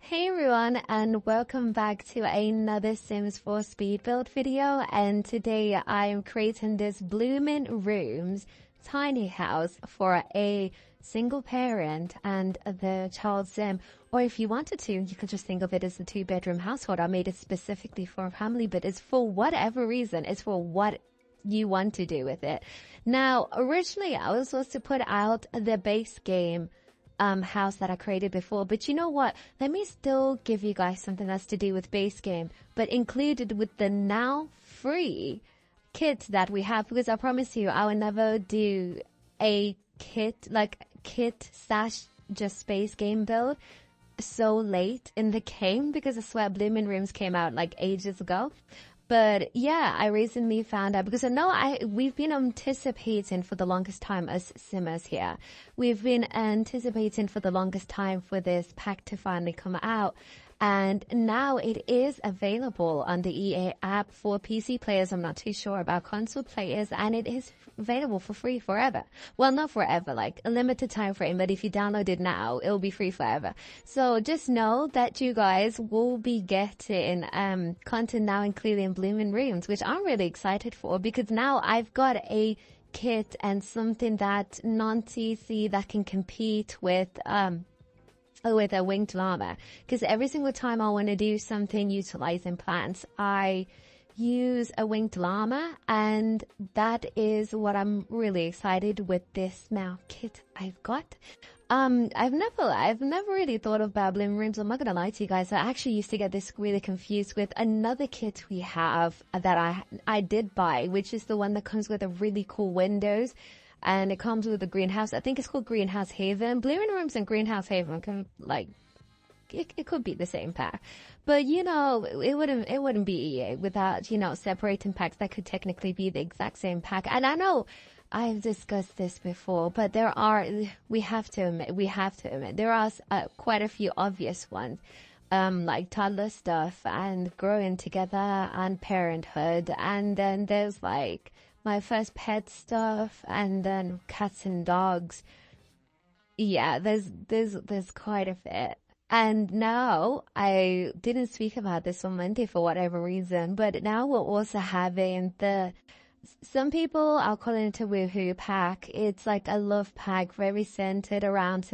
Hey everyone, and welcome back to another Sims 4 speed build video. And today I am creating this Bloomin' Rooms tiny house for a single parent and the child sim. Or if you wanted to, you could just think of it as a 2-bedroom household. I made it specifically for a family, but it's for whatever reason. It's for what you want to do with it. Now, originally I was supposed to put out the base game house that I created before, but you know what? Let me still give you guys something that's to do with base game, but included with the now free kit that we have, because I promise you I will never do a kit / just base game build so late in the game, because I swear Bloomin' Rooms came out like ages ago. But yeah, I recently found out, because I know we've been anticipating for the longest time as simmers here. We've been anticipating for the longest time for this pack to finally come out. And now it is available on the EA app for PC players. I'm not too sure about console players, and it is available for free forever. Well, not forever, like a limited time frame, but if you download it now, it'll be free forever. So just know that you guys will be getting content now, including Bloomin' Rooms, which I'm really excited for, because now I've got a kit and something that non-TC that can compete with a winged llama, because every single time I want to do something utilizing plants, I use a winged llama, and that is what I'm really excited with this now kit I've got. I've never really thought about Bloomin' Rooms. I'm not gonna lie to you guys. I actually used to get this really confused with another kit we have that I did buy, which is the one that comes with a really cool windows. And it comes with a greenhouse. I think it's called Greenhouse Haven. Bloomin' Rooms and Greenhouse Haven can, like, it could be the same pack. But, you know, it wouldn't be EA without, you know, separating packs that could technically be the exact same pack. And I know I've discussed this before, but we have to admit, there are quite a few obvious ones. Like toddler stuff and growing together and parenthood. And then there's like my first pet stuff, and then cats and dogs. Yeah, there's quite a bit. And now, I didn't speak about this on Monday for whatever reason, but now we're also having some people are calling it a woohoo pack. It's like a love pack, very centered around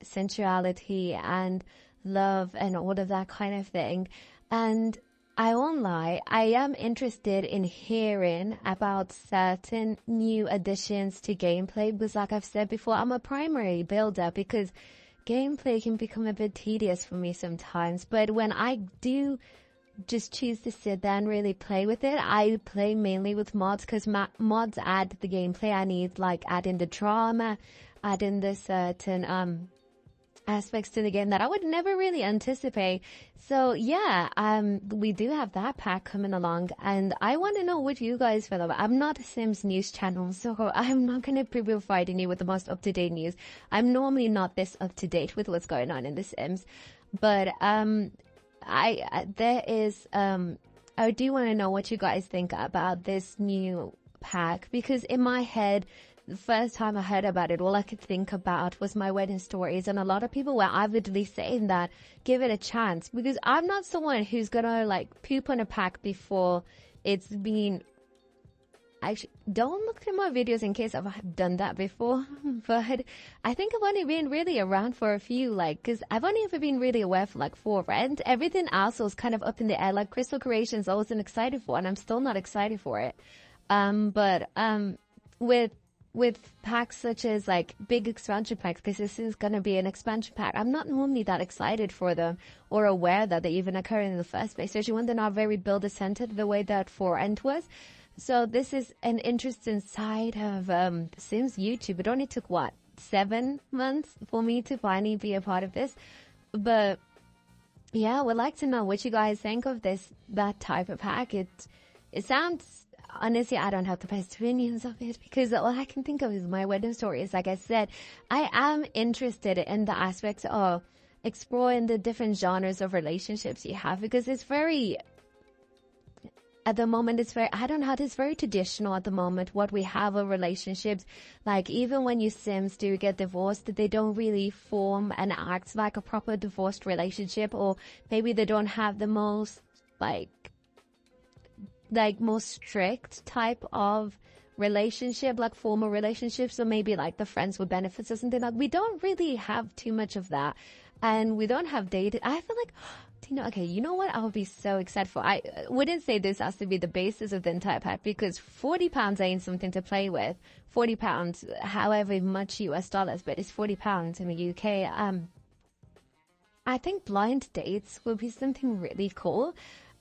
sensuality and love and all of that kind of thing. And I won't lie, I am interested in hearing about certain new additions to gameplay, because like I've said before, I'm a primary builder because gameplay can become a bit tedious for me sometimes. But when I do just choose to sit there and really play with it, I play mainly with mods, because mods add the gameplay I need, like adding the drama, adding the certain aspects to the game that I would never really anticipate. So yeah, we do have that pack coming along, and I want to know what you guys feel about it. I'm not a Sims news channel, so I'm not going to be providing you with the most up-to-date news. I'm normally not this up-to-date with what's going on in the Sims, but I do want to know what you guys think about this new pack, because in my head, the first time I heard about it, all I could think about was My Wedding Stories, and a lot of people were avidly saying that give it a chance, because I'm not someone who's gonna like poop on a pack before it's been. Actually, don't look through my videos in case I've done that before, but I think I've only been really around for a few, like, because I've only ever been really aware for like 4, and everything else was kind of up in the air. Like Crystal Creations, I wasn't excited for, and I'm still not excited for it. With packs such as like big expansion packs, because this is going to be an expansion pack, I'm not normally that excited for them or aware that they even occur in the first place, especially when they're not very builder centered the way that 4 End was. So this is an interesting side of Sims YouTube. It only took, what, 7 months for me to finally be a part of this. But yeah, I would like to know what you guys think of that type of pack. It sounds, honestly, I don't have the best opinions of it because all I can think of is my wedding stories. Like I said, I am interested in the aspects of exploring the different genres of relationships you have, because it's very, at the moment, it's very, I don't know, it's very traditional at the moment, what we have of relationships. Like, even when you Sims do get divorced, they don't really form and act like a proper divorced relationship, or maybe they don't have the most, like most strict type of relationship, like formal relationships, or maybe like the friends with benefits or something. Like, we don't really have too much of that. And we don't have dated. I feel like, okay, you know what I would be so excited for? I wouldn't say this has to be the basis of the entire pack, because £40 ain't something to play with. £40, however much US dollars, but it's £40 in the UK. I think blind dates would be something really cool.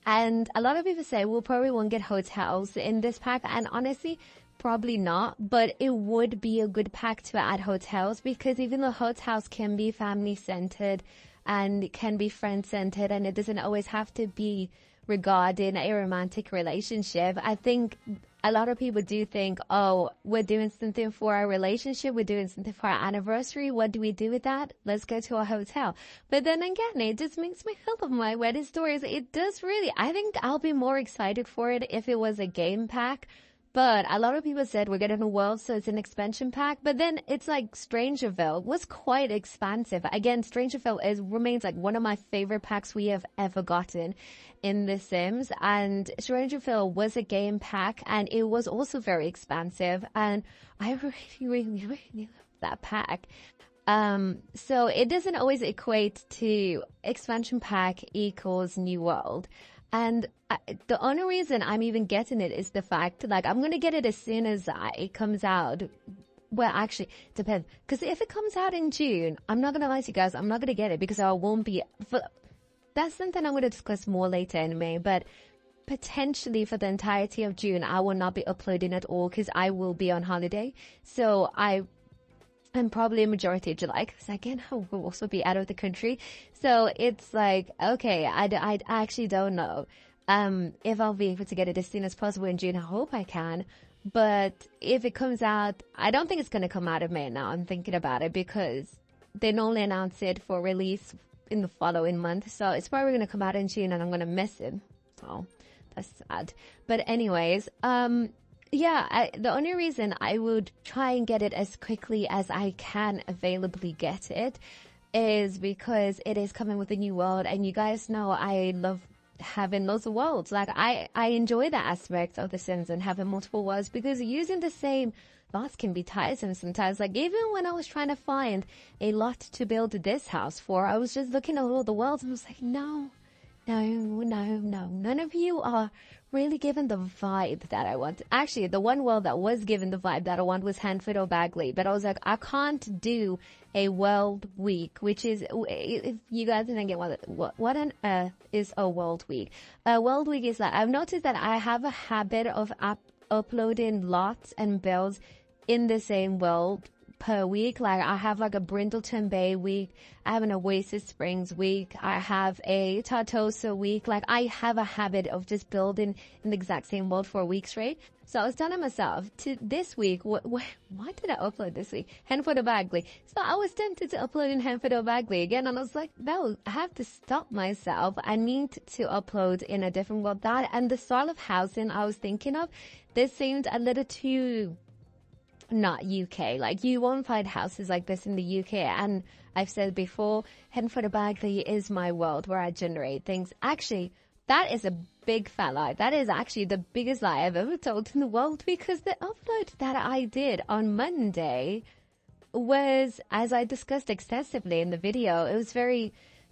And a lot of people say we probably won't get hotels in this pack. And honestly, probably not, but it would be a good pack to add hotels, because even though hotels can be family centered and it can be friend centered, and it doesn't always have to be regarding a romantic relationship. I think a lot of people do think, oh, we're doing something for our relationship, we're doing something for our anniversary, what do we do with that? Let's go to a hotel. But then again, it just makes me feel of my wedding stories. It does really. I think I'll be more excited for it if it was a game pack. But a lot of people said we're getting a world, so it's an expansion pack. But then it's like Strangerville was quite expansive. Again, Strangerville remains like one of my favorite packs we have ever gotten in The Sims. And Strangerville was a game pack, and it was also very expansive. And I really love that pack. So it doesn't always equate to expansion pack equals new world. And the only reason I'm even getting it is the fact, like, I'm going to get it as soon as it comes out. Well, actually, it depends. Because if it comes out in June, I'm not going to lie to you guys, I'm not going to get it because I won't be. That's something I'm going to discuss more later in May. But potentially for the entirety of June, I will not be uploading at all because I will be on holiday. So and probably a majority of July, because again, I will also be out of the country. So it's like, okay, I actually don't know if I'll be able to get it as soon as possible in June. I hope I can. But if it comes out, I don't think it's going to come out in May now. I'm thinking about it because they normally announce it for release in the following month. So it's probably going to come out in June and I'm going to miss it. So that's sad. But anyways, yeah, the only reason I would try and get it as quickly as I can availably get it is because it is coming with a new world. And you guys know I love having lots of worlds. Like, I enjoy that aspect of The Sims and having multiple worlds, because using the same lots can be tiresome sometimes. Like, even when I was trying to find a lot to build this house for, I was just looking at all the worlds and I was like, no, none of you are really given the vibe that I want. Actually, the one world that was given the vibe that I want was Hanford or Bagley, but I was like, I can't do a world week, which is, if you guys didn't get what on earth is a world week? A world week is like, I've noticed that I have a habit of uploading lots and builds in the same world per week. Like, I have like a Brindleton Bay week, I have an Oasis Springs week, I have a Tartosa week. Like, I have a habit of just building in the exact same world for a week straight. So I was telling myself, to this week, why did I upload this week? Hanford or Bagley. So I was tempted to upload in Hanford or Bagley again, and I was like, no, I have to stop myself. I need to upload in a different world. That and the style of housing I was thinking of, this seemed a little too not UK. Like, you won't find houses like this in the UK. And I've said before, Hanford or Bagley is my world where I generate things. Actually, that is a big fat lie. That is actually the biggest lie I've ever told in the world, because the upload that I did on Monday was, as I discussed extensively in the video, it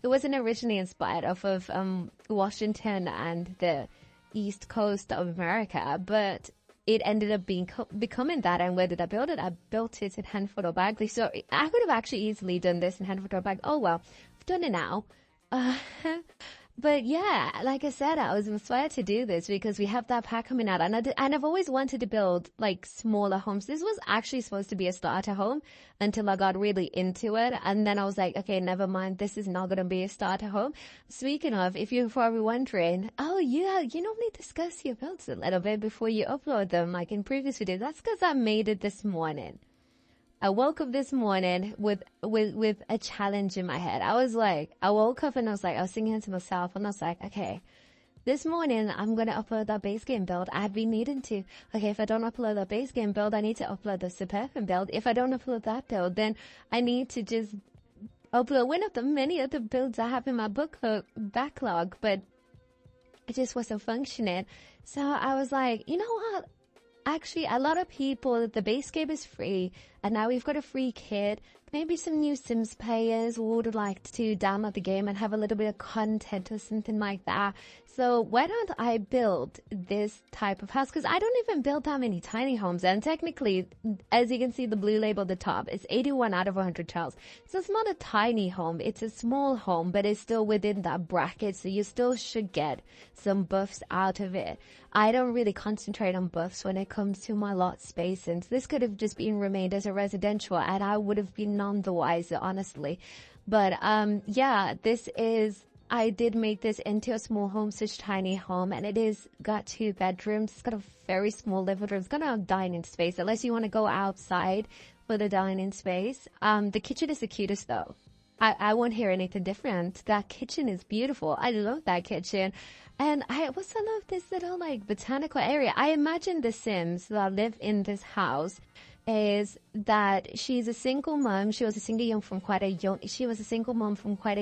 wasn't originally inspired off of Washington and the East Coast of America, but it ended up becoming that. And where did I build it? I built it in Hanford or Bagley. So I could have actually easily done this in Hanford or Bagley. Oh well, I've done it now. But yeah, like I said, I was inspired to do this because we have that pack coming out, and I've always wanted to build like smaller homes. This was actually supposed to be a starter home until I got really into it, and then I was like, okay, never mind, this is not going to be a starter home. Speaking of, if you're probably wondering, oh yeah, you normally discuss your builds a little bit before you upload them, like in previous videos. That's because I made it this morning. I woke up this morning with a challenge in my head. I woke up and I was singing to myself, and I was like, okay, this morning I'm going to upload that base game build. I've been needing to. Okay, if I don't upload that base game build, I need to upload the Superfin build. If I don't upload that build, then I need to just upload one of the many other builds I have in my backlog, but it just wasn't functioning. So I was like, you know what? Actually, a lot of people, the base game is free, and now we've got a free kit. Maybe some new Sims players would like to download the game and have a little bit of content or something like that. So why don't I build this type of house? Because I don't even build that many tiny homes. And technically, as you can see, the blue label at the top, it's 81 out of 100 tiles. So it's not a tiny home. It's a small home, but it's still within that bracket. So you still should get some buffs out of it. I don't really concentrate on buffs when it comes to my lot spacings. This could have just been remained as a residential, and I would have been none the wiser, honestly. But yeah, I did make this into a small home, such tiny home, and it is got 2 bedrooms. It's got a very small living room. It's got a dining space, unless you want to go outside for the dining space. The kitchen is the cutest though. I won't hear anything different. That kitchen is beautiful. I love that kitchen. And I also love this little like botanical area. I imagine the Sims that live in this house is that she's a single mom. She was a single mom from quite a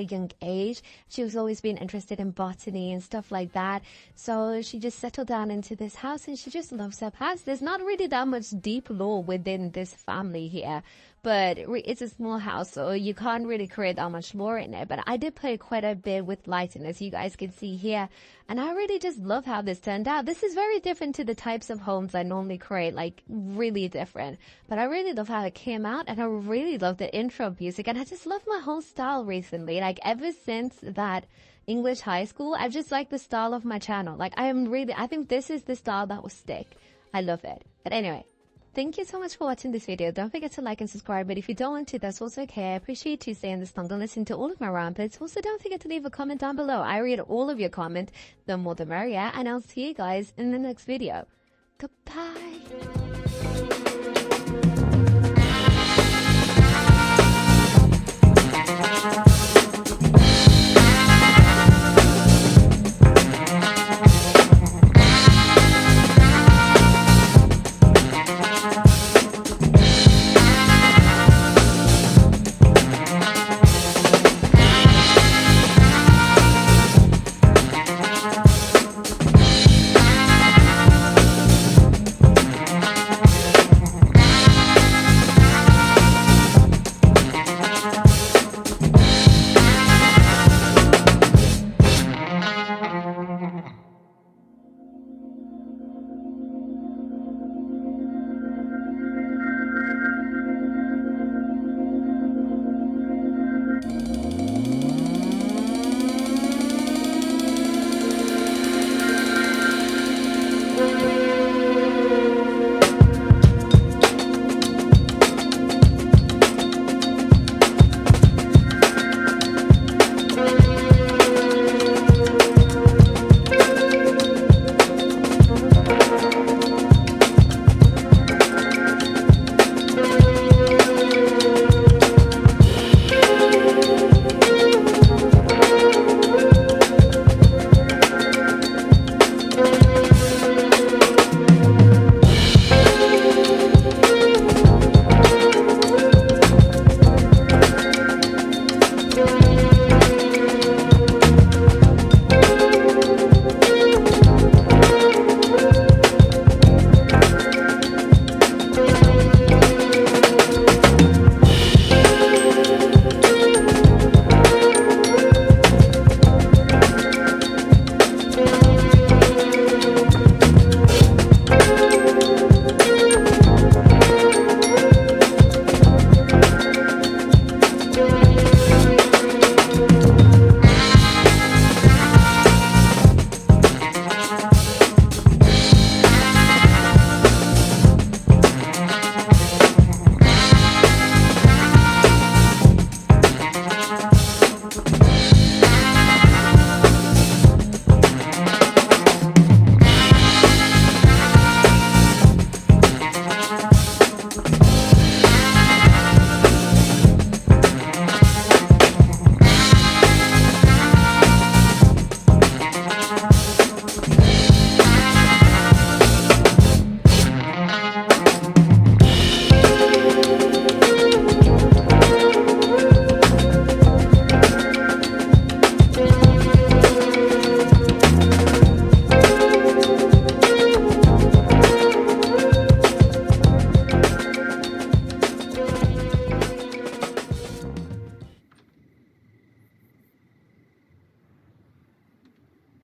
young age. She was always been interested in botany and stuff like that. So she just settled down into this house, and she just loves her past. There's not really that much deep lore within this family here, but it's a small house, so you can't really create that much lore in it. But I did play quite a bit with lighting, as you guys can see here, and I really just love how this turned out. This is very different to the types of homes I normally create, like really different. But I really love how it came out, and I really love the intro music, and I just love my whole style recently. Like ever since that English high school, I've just liked the style of my channel. Like I think this is the style that will stick. I love it. But anyway, thank you so much for watching this video. Don't forget to like and subscribe, but if you don't want to, that's also okay. I appreciate you staying this long and listening to all of my ramblings. Also, don't forget to leave a comment down below. I read all of your comments. The more the merrier, and I'll see you guys in the next video. Goodbye.